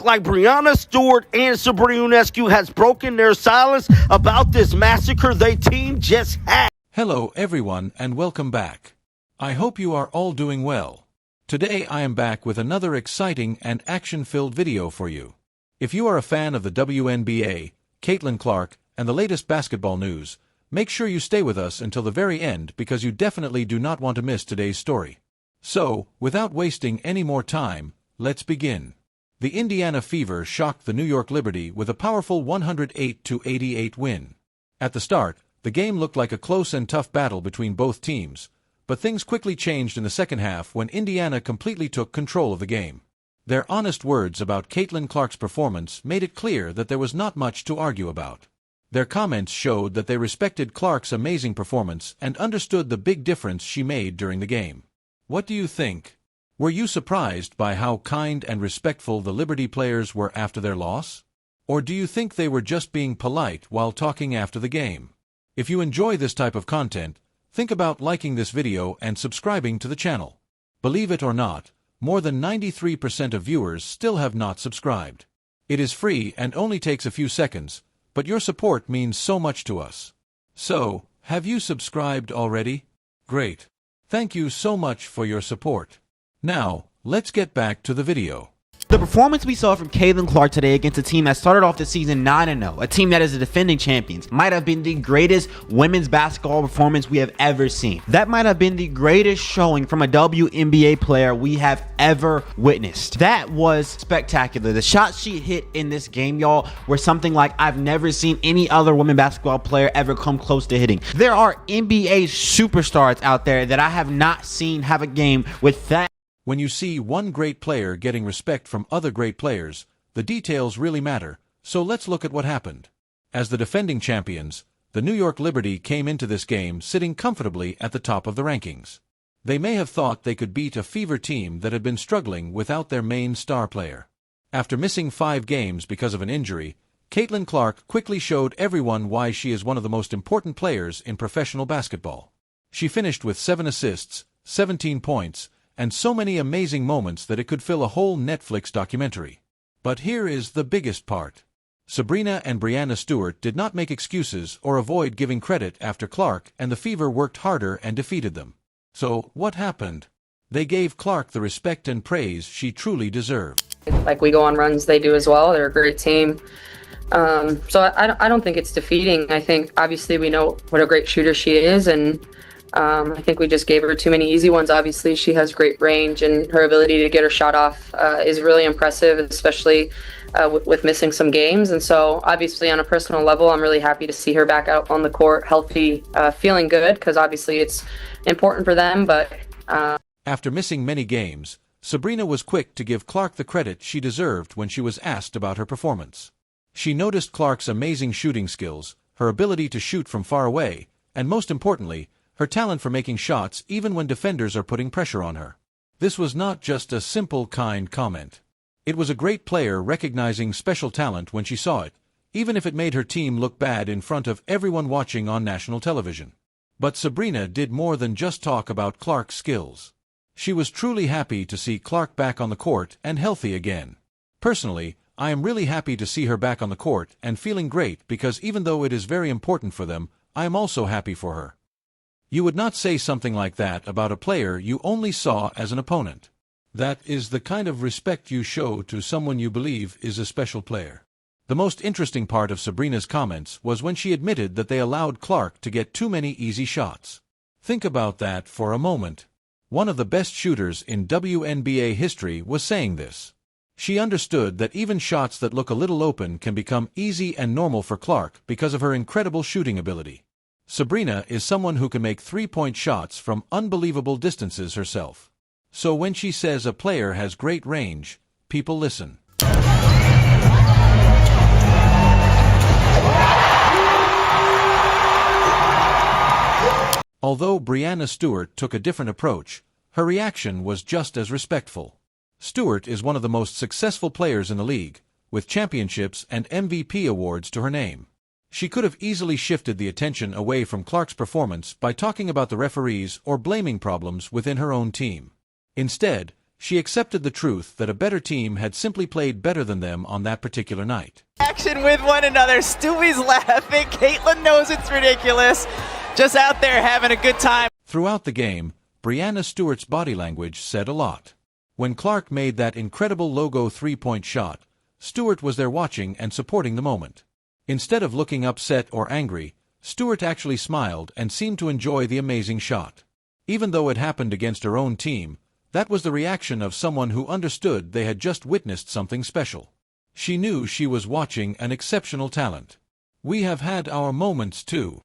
like Breanna, Stewart, and Sabrina Ionescu has broken their silence about this massacre they team just had. Hello everyone and welcome back. I hope you are all doing well. Today I am back with another exciting and action-filled video for you. If you are a fan of the WNBA, Caitlin Clark, and the latest basketball news, make sure you stay with us until the very end because you definitely do not want to miss today's story. So, without wasting any more time, let's begin. The Indiana Fever shocked the New York Liberty with a powerful 108-88 win. At the start, the game looked like a close and tough battle between both teams, but things quickly changed in the second half when Indiana completely took control of the game. Their honest words about Caitlin Clark's performance made it clear that there was not much to argue about. Their comments showed that they respected Clark's amazing performance and understood the big difference she made during the game. What do you think? Were you surprised by how kind and respectful the Liberty players were after their loss? Or do you think they were just being polite while talking after the game? If you enjoy this type of content, think about liking this video and subscribing to the channel. Believe it or not, more than 93% of viewers still have not subscribed. It is free and only takes a few seconds, but your support means so much to us. So, have you subscribed already? Great. Thank you so much for your support. Now, let's get back to the video. The performance we saw from Caitlin Clark today against a team that started off the season 9-0, a team that is the defending champions, might have been the greatest women's basketball performance we have ever seen. That might have been the greatest showing from a WNBA player we have ever witnessed. That was spectacular. The shots she hit in this game, y'all, were something like I've never seen any other women basketball player ever come close to hitting. There are NBA superstars out there that I have not seen have a game with that. When you see one great player getting respect from other great players, the details really matter, so let's look at what happened. As the defending champions, the New York Liberty came into this game sitting comfortably at the top of the rankings. They may have thought they could beat a Fever team that had been struggling without their main star player. After missing 5 games because of an injury, Caitlin Clark quickly showed everyone why she is one of the most important players in professional basketball. She finished with 7 assists, 17 points, and so many amazing moments that it could fill a whole Netflix documentary. But here is the biggest part. Sabrina and Breanna Stewart did not make excuses or avoid giving credit after Clark and the Fever worked harder and defeated them. So, what happened? They gave Clark the respect and praise she truly deserved. Like we go on runs, they do as well. They're a great team. So I don't think it's defeating. I think obviously we know what a great shooter she is, and I think we just gave her too many easy ones. Obviously, she has great range, and her ability to get her shot off is really impressive, especially with missing some games. And so, obviously, on a personal level, I'm really happy to see her back out on the court, healthy, feeling good, because obviously it's important for them. But after missing many games, Sabrina was quick to give Clark the credit she deserved when she was asked about her performance. She noticed Clark's amazing shooting skills, her ability to shoot from far away, and most importantly, her talent for making shots even when defenders are putting pressure on her. This was not just a simple, kind comment. It was a great player recognizing special talent when she saw it, even if it made her team look bad in front of everyone watching on national television. But Sabrina did more than just talk about Clark's skills. She was truly happy to see Clark back on the court and healthy again. Personally, I am really happy to see her back on the court and feeling great because even though it is very important for them, I am also happy for her. You would not say something like that about a player you only saw as an opponent. That is the kind of respect you show to someone you believe is a special player. The most interesting part of Sabrina's comments was when she admitted that they allowed Clark to get too many easy shots. Think about that for a moment. One of the best shooters in WNBA history was saying this. She understood that even shots that look a little open can become easy and normal for Clark because of her incredible shooting ability. Sabrina is someone who can make 3-point shots from unbelievable distances herself. So when she says a player has great range, people listen. Although Breanna Stewart took a different approach, her reaction was just as respectful. Stewart is one of the most successful players in the league, with championships and MVP awards to her name. She could have easily shifted the attention away from Clark's performance by talking about the referees or blaming problems within her own team. Instead, She accepted the truth that a better team had simply played better than them on that particular night. Action with one another. Stewie's laughing. Caitlin knows it's ridiculous. Just out there having a good time. Throughout the game, Breanna Stewart's body language said a lot. When Clark made that incredible logo three-point shot, Stewart was there watching and supporting the moment. Instead of looking upset or angry, Stewart actually smiled and seemed to enjoy the amazing shot. Even though it happened against her own team, that was the reaction of someone who understood they had just witnessed something special. She knew she was watching an exceptional talent. We have had our moments too.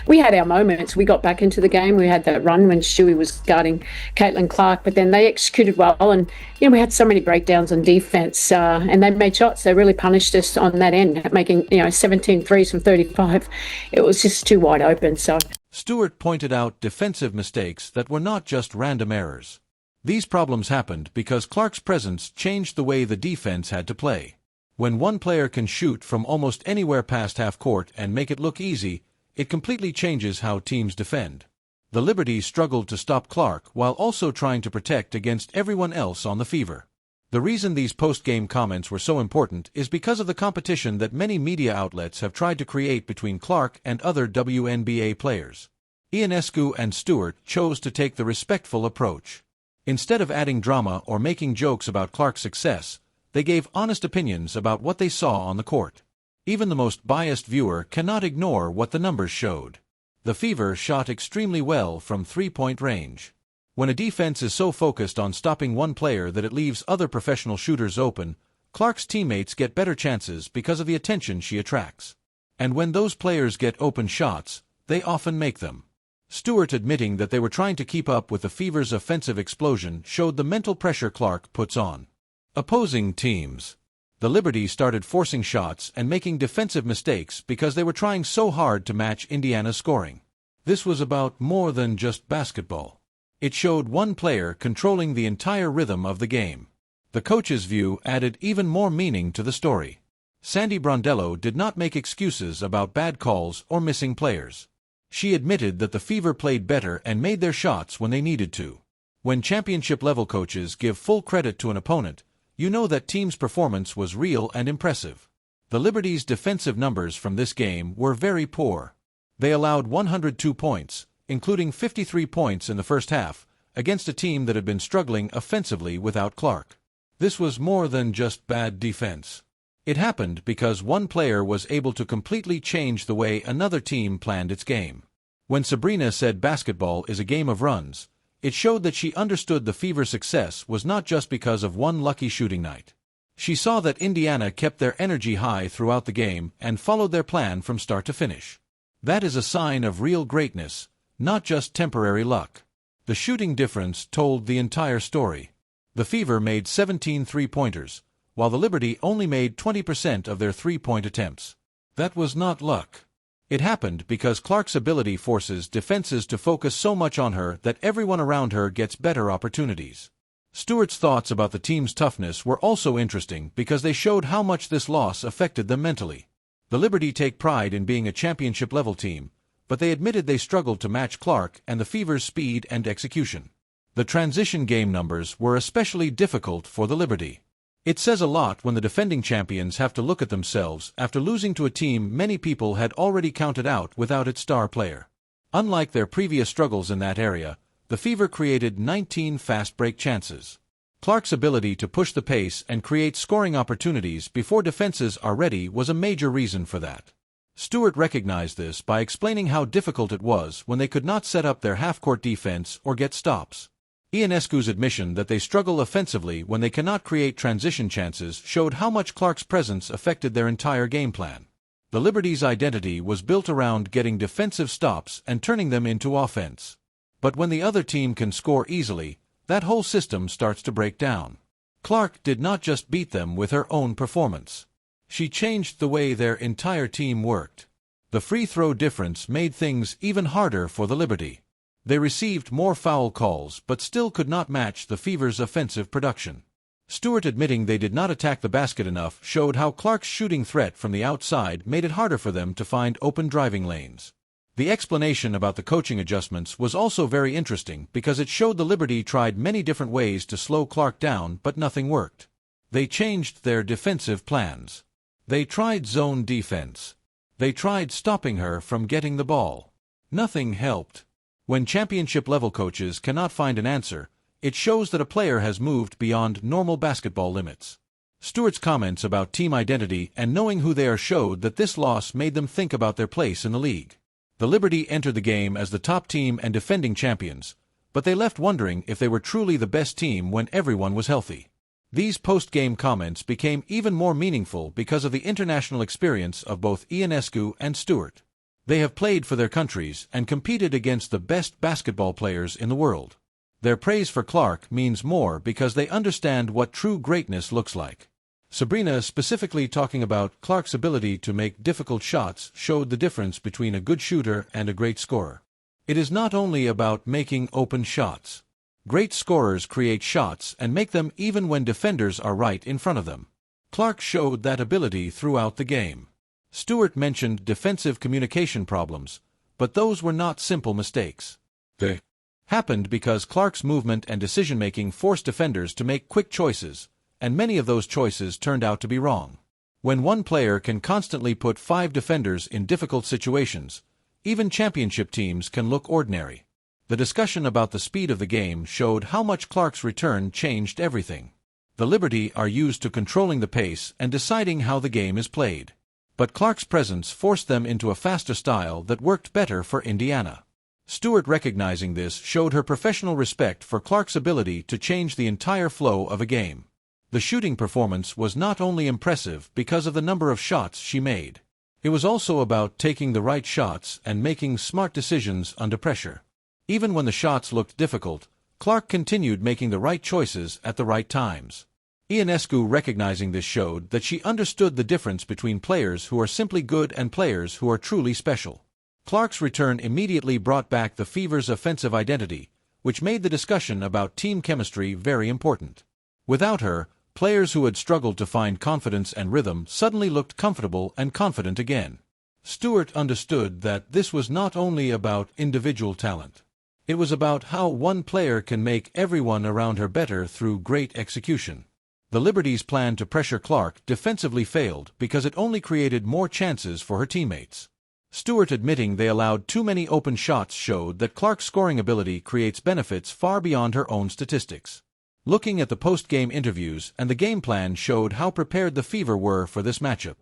We had our moments. We got back into the game. We had that run when Stewie was guarding Caitlin Clark, but then they executed well. And, we had so many breakdowns on defense, and they made shots. They really punished us on that end, making, 17 threes from 35. It was just too wide open. So Stewart pointed out defensive mistakes that were not just random errors. These problems happened because Clark's presence changed the way the defense had to play. When one player can shoot from almost anywhere past half court and make it look easy, it completely changes how teams defend. The Liberties struggled to stop Clark while also trying to protect against everyone else on the Fever. The reason these post-game comments were so important is because of the competition that many media outlets have tried to create between Clark and other WNBA players. Ionescu and Stewart chose to take the respectful approach. Instead of adding drama or making jokes about Clark's success, they gave honest opinions about what they saw on the court. Even the most biased viewer cannot ignore what the numbers showed. The Fever shot extremely well from three-point range. When a defense is so focused on stopping one player that it leaves other professional shooters open, Clark's teammates get better chances because of the attention she attracts. And when those players get open shots, they often make them. Stewart admitting that they were trying to keep up with the Fever's offensive explosion showed the mental pressure Clark puts on opposing teams. The Liberties started forcing shots and making defensive mistakes because they were trying so hard to match Indiana's scoring. This was about more than just basketball. It showed one player controlling the entire rhythm of the game. The coach's view added even more meaning to the story. Sandy Brondello did not make excuses about bad calls or missing players. She admitted that the Fever played better and made their shots when they needed to. When championship-level coaches give full credit to an opponent, you know that team's performance was real and impressive. The Liberties' defensive numbers from this game were very poor. They allowed 102 points, including 53 points in the first half, against a team that had been struggling offensively without Clark. This was more than just bad defense. It happened because one player was able to completely change the way another team planned its game. When Sabrina said basketball is a game of runs, it showed that she understood the Fever's success was not just because of one lucky shooting night. She saw that Indiana kept their energy high throughout the game and followed their plan from start to finish. That is a sign of real greatness, not just temporary luck. The shooting difference told the entire story. The Fever made 17 three-pointers, while the Liberty only made 20% of their three-point attempts. That was not luck. It happened because Clark's ability forces defenses to focus so much on her that everyone around her gets better opportunities. Stewart's thoughts about the team's toughness were also interesting because they showed how much this loss affected them mentally. The Liberty take pride in being a championship-level team, but they admitted they struggled to match Clark and the Fever's speed and execution. The transition game numbers were especially difficult for the Liberty. It says a lot when the defending champions have to look at themselves after losing to a team many people had already counted out without its star player. Unlike their previous struggles in that area, the Fever created 19 fast break chances. Clark's ability to push the pace and create scoring opportunities before defenses are ready was a major reason for that. Stewart recognized this by explaining how difficult it was when they could not set up their half-court defense or get stops. Ionescu's admission that they struggle offensively when they cannot create transition chances showed how much Clark's presence affected their entire game plan. The Liberty's identity was built around getting defensive stops and turning them into offense. But when the other team can score easily, that whole system starts to break down. Clark did not just beat them with her own performance. She changed the way their entire team worked. The free throw difference made things even harder for the Liberty. They received more foul calls but still could not match the Fever's offensive production. Stewart admitting they did not attack the basket enough showed how Clark's shooting threat from the outside made it harder for them to find open driving lanes. The explanation about the coaching adjustments was also very interesting because it showed the Liberty tried many different ways to slow Clark down, but nothing worked. They changed their defensive plans. They tried zone defense. They tried stopping her from getting the ball. Nothing helped. When championship-level coaches cannot find an answer, it shows that a player has moved beyond normal basketball limits. Stewart's comments about team identity and knowing who they are showed that this loss made them think about their place in the league. The Liberty entered the game as the top team and defending champions, but they left wondering if they were truly the best team when everyone was healthy. These post-game comments became even more meaningful because of the international experience of both Ionescu and Stewart. They have played for their countries and competed against the best basketball players in the world. Their praise for Clark means more because they understand what true greatness looks like. Sabrina, specifically talking about Clark's ability to make difficult shots, showed the difference between a good shooter and a great scorer. It is not only about making open shots. Great scorers create shots and make them even when defenders are right in front of them. Clark showed that ability throughout the game. Stewart mentioned defensive communication problems, but those were not simple mistakes. They happened because Clark's movement and decision-making forced defenders to make quick choices, and many of those choices turned out to be wrong. When one player can constantly put 5 defenders in difficult situations, even championship teams can look ordinary. The discussion about the speed of the game showed how much Clark's return changed everything. The Liberty are used to controlling the pace and deciding how the game is played. But Clark's presence forced them into a faster style that worked better for Indiana. Stewart, recognizing this, showed her professional respect for Clark's ability to change the entire flow of a game. The shooting performance was not only impressive because of the number of shots she made. It was also about taking the right shots and making smart decisions under pressure. Even when the shots looked difficult, Clark continued making the right choices at the right times. Ionescu, recognizing this, showed that she understood the difference between players who are simply good and players who are truly special. Clark's return immediately brought back the Fever's offensive identity, which made the discussion about team chemistry very important. Without her, players who had struggled to find confidence and rhythm suddenly looked comfortable and confident again. Stewart understood that this was not only about individual talent. It was about how one player can make everyone around her better through great execution. The Liberty's plan to pressure Clark defensively failed because it only created more chances for her teammates. Stewart admitting they allowed too many open shots showed that Clark's scoring ability creates benefits far beyond her own statistics. Looking at the post-game interviews and the game plan showed how prepared the Fever were for this matchup.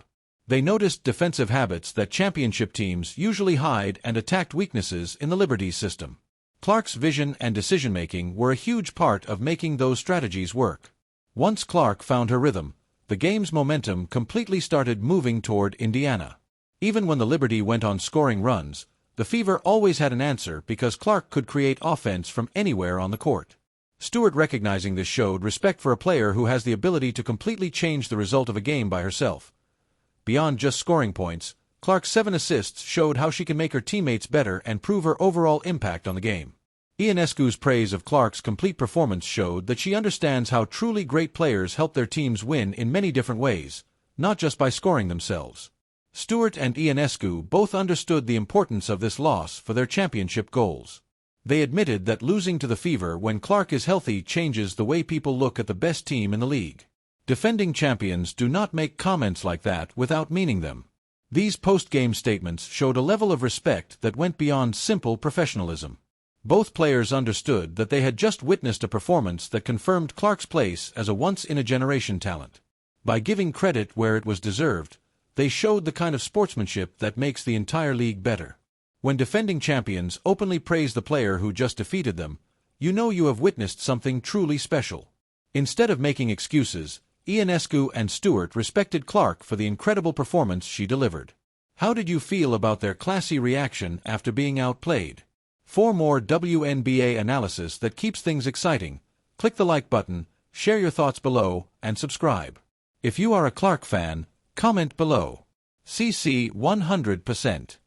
They noticed defensive habits that championship teams usually hide and attacked weaknesses in the Liberty's system. Clark's vision and decision-making were a huge part of making those strategies work. Once Clark found her rhythm, the game's momentum completely started moving toward Indiana. Even when the Liberty went on scoring runs, the Fever always had an answer because Clark could create offense from anywhere on the court. Stewart, recognizing this, showed respect for a player who has the ability to completely change the result of a game by herself. Beyond just scoring points, Clark's 7 assists showed how she can make her teammates better and prove her overall impact on the game. Ionescu's praise of Clark's complete performance showed that she understands how truly great players help their teams win in many different ways, not just by scoring themselves. Stewart and Ionescu both understood the importance of this loss for their championship goals. They admitted that losing to the Fever when Clark is healthy changes the way people look at the best team in the league. Defending champions do not make comments like that without meaning them. These post-game statements showed a level of respect that went beyond simple professionalism. Both players understood that they had just witnessed a performance that confirmed Clark's place as a once-in-a-generation talent. By giving credit where it was deserved, they showed the kind of sportsmanship that makes the entire league better. When defending champions openly praise the player who just defeated them, you know you have witnessed something truly special. Instead of making excuses, Ionescu and Stewart respected Clark for the incredible performance she delivered. How did you feel about their classy reaction after being outplayed? For more WNBA analysis that keeps things exciting, click the like button, share your thoughts below, and subscribe. If you are a Clark fan, comment below. CC 100%.